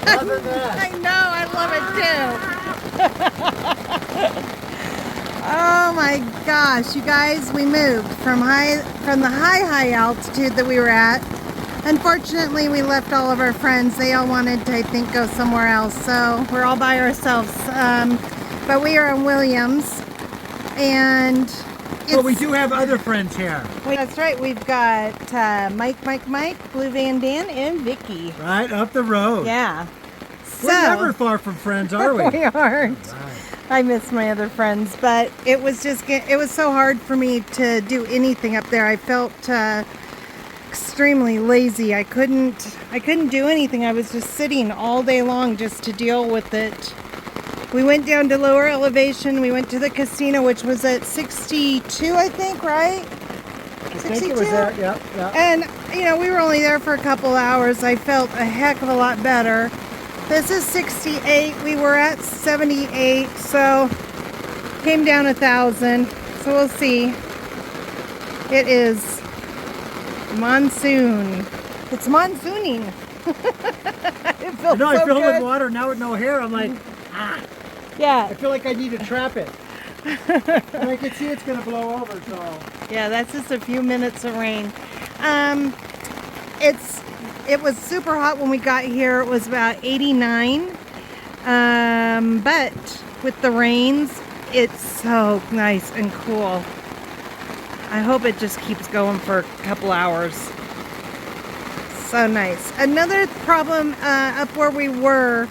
Loving that. I know, I love it too. Oh my gosh, you guys, we moved from the high altitude that we were at. Unfortunately, we left all of our friends. They all wanted to, I think, go somewhere else, so we're all by ourselves. But we are in Williams, and But we do have other friends here. that's right. We've got Mike, Blue Van Dan, and Vicky. Right up the road. Yeah. We're never far from friends, are we? We aren't. Right. I miss my other friends, but it was so hard for me to do anything up there. I felt extremely lazy. I couldn't do anything. I was just sitting all day long just to deal with it. We went down to lower elevation. We went to the casino, which was at 62, I think, right? I think it was there. Yep. And, you know, we were only there for a couple hours. I felt a heck of a lot better. This is 68. We were at 78, so came down 1,000. So we'll see. It is monsoon. It's monsooning. It feels I so filled good. with water now with no hair. I'm like, Yeah. I feel like I need to trap it. And I can see it's going to blow over, so. Yeah, that's just a few minutes of rain. It was super hot when we got here. It was about 89. But with the rains, it's so nice and cool. I hope it just keeps going for a couple hours. So nice. Another problem up where we were,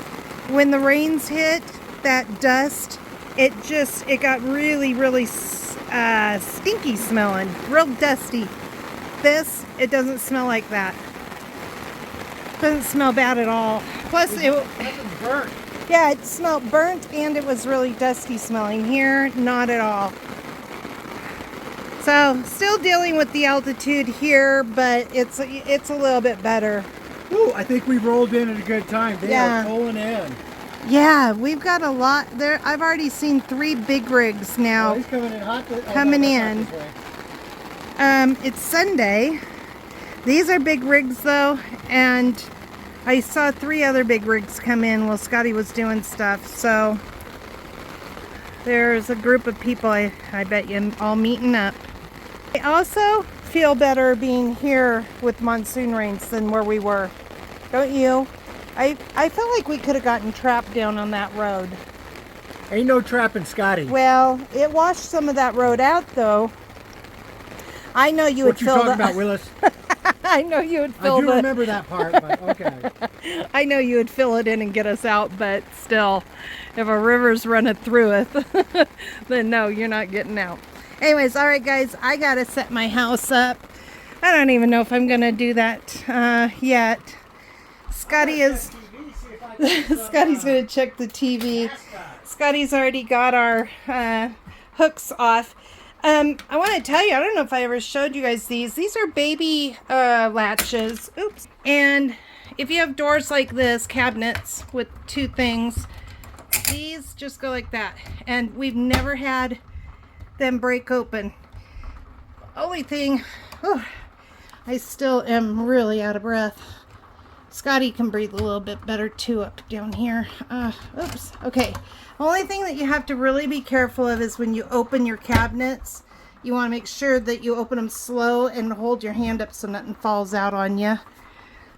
when the rains hit, that dust, it got really stinky smelling, real dusty. This, it doesn't smell like that. Doesn't smell bad at all. Plus it burnt. Yeah, it smelled burnt and it was really dusty smelling. Here, not at all. So still dealing with the altitude here, but it's a little bit better. Ooh, I think we rolled in at a good time. They are pulling in. Yeah, we've got a lot there. I've already seen 3 big rigs now. Oh, he's coming in hot. Coming in. It's Sunday. These are big rigs though, and I saw 3 other big rigs come in while Scotty was doing stuff. So there's a group of people, I bet you, all meeting up. I also feel better being here with monsoon rains than where we were. Don't you? I felt like we could have gotten trapped down on that road. Ain't no trapping Scotty. Well, it washed some of that road out though. I know you would fill What you talking about, Willis? I know you would fill I do remember that part, but okay. I know you would fill it in and get us out, but still, if a river's running through it, then no, you're not getting out. Anyways, all right, guys, I gotta set my house up. I don't even know if I'm gonna do that yet. Scotty's gonna check the TV. Scotty's already got our hooks off. I want to tell you, I don't know if I ever showed you guys these. These are baby latches. Oops. And if you have doors like this, cabinets with 2 things, these just go like that. And we've never had them break open. Only thing, I still am really out of breath. Scotty can breathe a little bit better too up down here. Oops. Okay. Only thing that you have to really be careful of is when you open your cabinets, you want to make sure that you open them slow and hold your hand up so nothing falls out on you.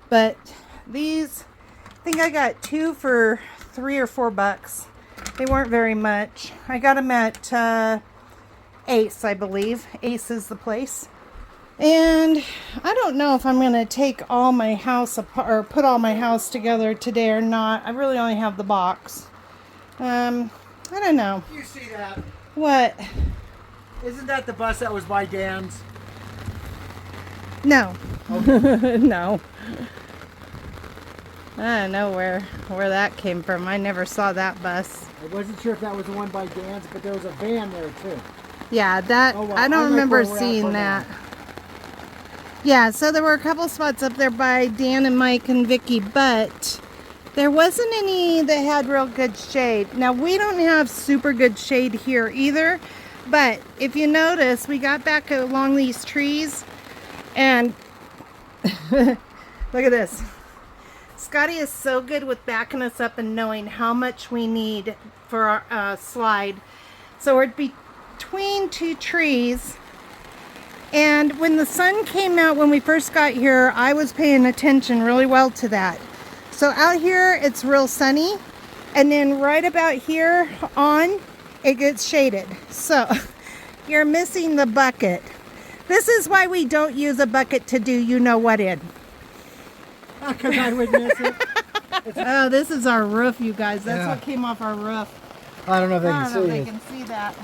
But these, I think I got 2 for $3 or $4. They weren't very much. I got them at Ace, I believe. Ace is the place. And I don't know if I'm going to take all my house apart or put all my house together today or not. I really only have the box. I don't know. You see that? What? Isn't that the bus that was by Dan's? No. Okay. No. I don't know where that came from. I never saw that bus. I wasn't sure if that was the one by Dan's, but there was a van there too. Yeah, that Oh, well, I don't I like remember where we're at seeing for that. now. Yeah, so there were a couple spots up there by Dan and Mike and Vicky, but there wasn't any that had real good shade. Now, we don't have super good shade here either, but if you notice, we got back along these trees and look at this. Scotty is so good with backing us up and knowing how much we need for our slide. So we're between two trees. And when the sun came out when we first got here, I was paying attention really well to that. So out here, it's real sunny. And then right about here on, it gets shaded. So you're missing the bucket. This is why we don't use a bucket to do you know what in. Because I would miss it. Oh, this is our roof, you guys. That's what came off our roof. I don't know if they I can don't know see if they it. can see that.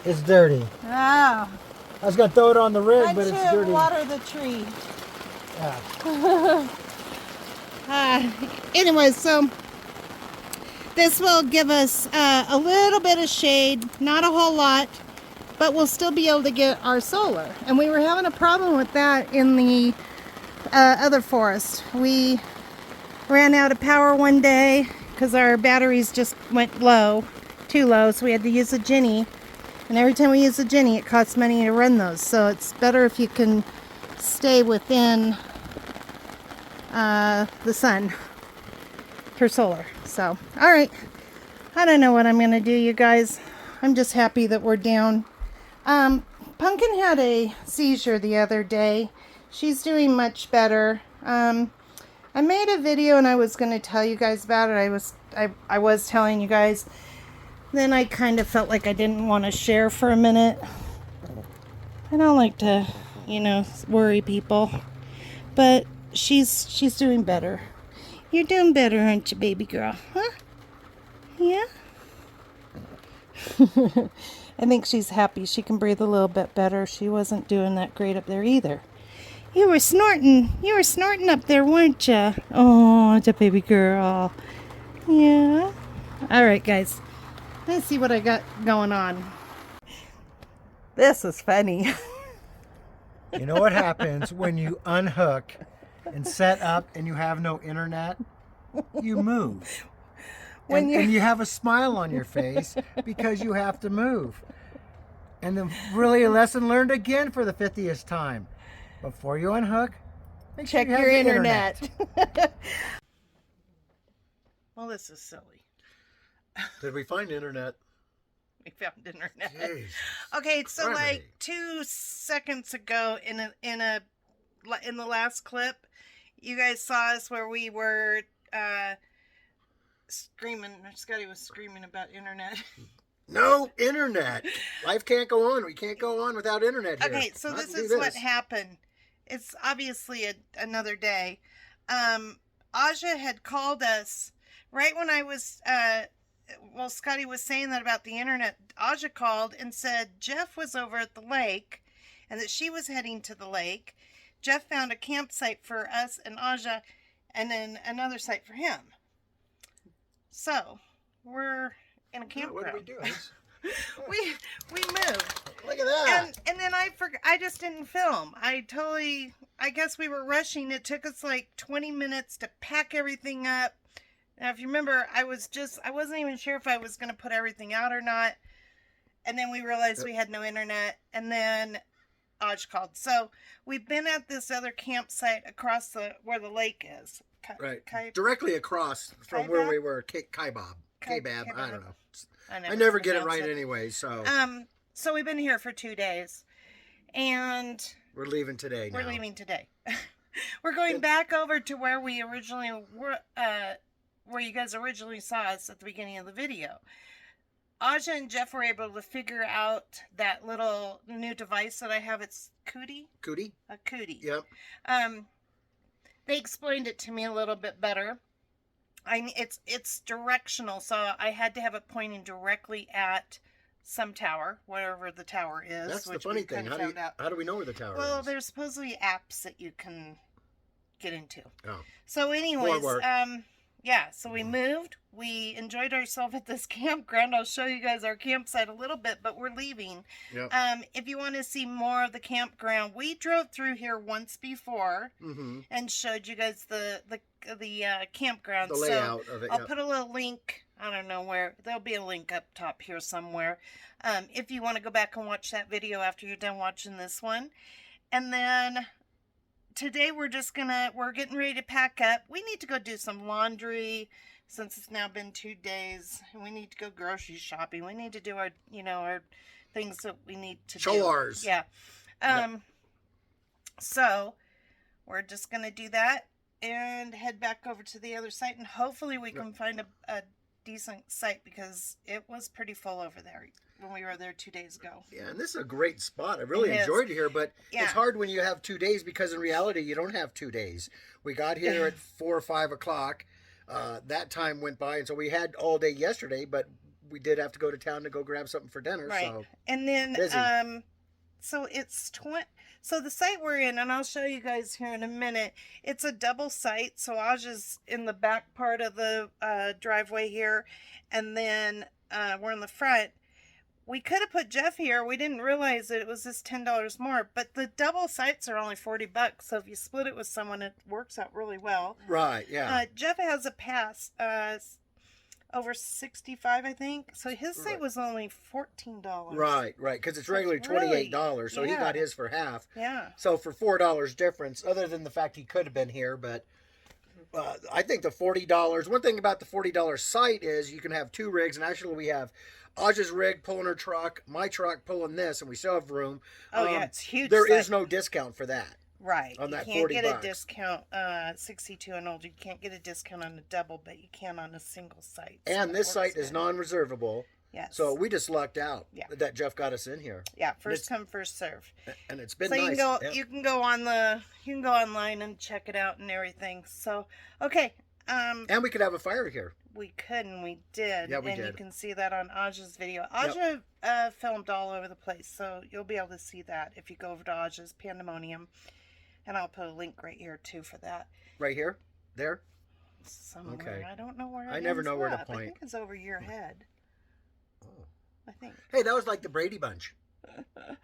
It's dirty. Oh. I was going to throw it on the rig, I but it's should dirty. water the tree. Yeah. Anyway, so this will give us a little bit of shade, not a whole lot, but we'll still be able to get our solar. And we were having a problem with that in the other forest. We ran out of power one day because our batteries just went low, too low, so we had to use a Jenny. And every time we use a Jenny, it costs money to run those. So it's better if you can stay within the sun for solar. So, all right. I don't know what I'm going to do, you guys. I'm just happy that we're down. Pumpkin had a seizure the other day. She's doing much better. I made a video and I was going to tell you guys about it. I was telling you guys. Then I kind of felt like I didn't want to share for a minute. I don't like to, worry people. But she's doing better. You're doing better, aren't you, baby girl? Huh? Yeah? I think she's happy. She can breathe a little bit better. She wasn't doing that great up there either. You were snorting up there, weren't you? Oh, it's a baby girl. Yeah. All right, guys. Let's see what I got going on. This is funny. You know what happens when you unhook and set up and you have no internet? You move. And you have a smile on your face because you have to move. And then really a lesson learned again for the 50th time. Before you unhook, make Check sure you your have the internet. Well, this is silly. Did we find internet? We found internet. Jeez. Okay, so Criminy. like 2 seconds ago in the last clip, you guys saw us where we were screaming. Scotty was screaming about internet. No internet. Life can't go on. We can't go on without internet here. Okay, so this is what happened. It's obviously another day. Aja had called us right when I was, Scotty was saying that about the internet. Aja called and said Jeff was over at the lake and that she was heading to the lake. Jeff found a campsite for us and Aja and then another site for him. So, we're in a campground. What did we do? we moved. Look at that. And then I just didn't film. I guess we were rushing. It took us like 20 minutes to pack everything up. Now, if you remember, I wasn't even sure if I was going to put everything out or not. And then we realized we had no internet. And then Aj called. So we've been at this other campsite across where the lake is. Right. Directly across from where we were. Kaibab. K-Bab. I don't know. I never get it right anyway, so. So we've been here for 2 days. And we're leaving today now. We're leaving today. We're going back over to where we originally were, where you guys originally saw us at the beginning of the video. Aja and Jeff were able to figure out that little new device that I have. It's Cootie. Cootie? A Cootie. Yep. They explained it to me a little bit better. It's directional, so I had to have it pointing directly at some tower, whatever the tower is. That's the funny thing. How do we know where the tower is? Well, there's supposedly apps that you can get into. Oh. So anyways, yeah, so we moved. We enjoyed ourselves at this campground. I'll show you guys our campsite a little bit, but we're leaving. Yep. If you want to see more of the campground, we drove through here once before and showed you guys the campground. The layout of it. I'll put a little link. I don't know where. There'll be a link up top here somewhere. If you want to go back and watch that video after you're done watching this one. And then today we're getting ready to pack up. We need to go do some laundry since it's now been 2 days. And we need to go grocery shopping. We need to do our, our things that we need to do. Chores. Yeah. So we're just going to do that and head back over to the other site, and hopefully we can find a decent site, because it was pretty full over there when we were there 2 days ago. Yeah, and this is a great spot. I really enjoyed it here, but it's hard when you have 2 days, because in reality you don't have 2 days. We got here at 4 or 5 o'clock. That time went by, and so we had all day yesterday, but we did have to go to town to go grab something for dinner. Right. So and then busy. So it's So the site we're in, and I'll show you guys here in a minute, it's a double site. So Aj's in the back part of the driveway here, and then we're in the front. We could have put Jeff here. We didn't realize that it was just $10 more, but the double sites are only $40. So if you split it with someone, it works out really well. Right, yeah. Jeff has a pass, over 65, I think. So his site was only $14. Right, because it's regularly $28, so he got his for half. Yeah. So for $4 difference, other than the fact he could have been here, but I think the $40, one thing about the $40 site is you can have 2 rigs, and actually we have Aj's rig pulling her truck, my truck pulling this, and we still have room. Oh, yeah, it's huge. There is no discount for that. Right. On that $40. You can't get a discount, 62 and older. You can't get a discount on a double, but you can on a single site. So and this site is non-reservable. Yes. So we just lucked out that Jeff got us in here. Yeah, first come, first serve. And it's been so nice. You can go online and check it out and everything. So okay. And we could have a fire here. We could, and we did. Yeah, we did. And you can see that on Aj's video. Aja filmed all over the place, so you'll be able to see that if you go over to Aja's Pandemonium. And I'll put a link right here, too, for that. Right here? There? Somewhere. Okay. I don't know where it I never know where to up. point. I think it's over your head. Oh. I think. Hey, that was like the Brady Bunch. All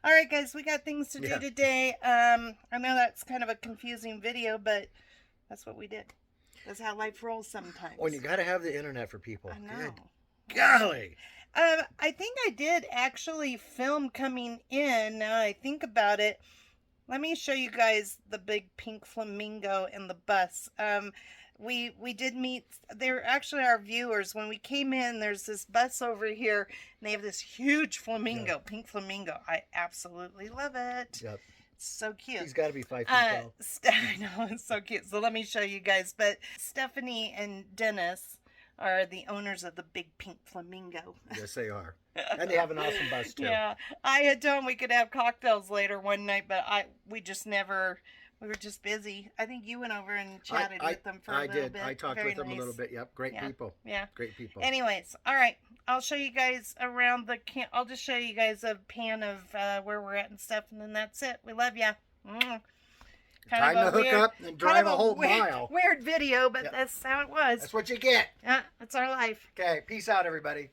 right, guys, we got things to do today. I know that's kind of a confusing video, but that's what we did. That's how life rolls sometimes. When you got to have the internet for people. I know. Good golly. I think I did actually film coming in. Now I think about it. Let me show you guys the big pink flamingo in the bus. We did meet, they're actually our viewers. When we came in, there's this bus over here, and they have this huge flamingo, pink flamingo. I absolutely love it. Yep. It's so cute. He's got to be 5 feet tall. I know, it's so cute. So let me show you guys. But Stephanie and Dennis are the owners of the big pink flamingo. Yes, they are. And they have an awesome bus, too. Yeah. I had told them we could have cocktails later one night, but we were just busy. I think you went over and chatted with them for a little bit. I talked with them a little bit. Yep. Great people. Yeah. Great people. Anyways, all right. I'll show you guys around the camp. I'll just show you guys a pan of where we're at and stuff, and then that's it. We love ya. Time to hook up and drive a whole mile. Weird video, but that's how it was. That's what you get. Yeah, that's our life. Okay, peace out, everybody.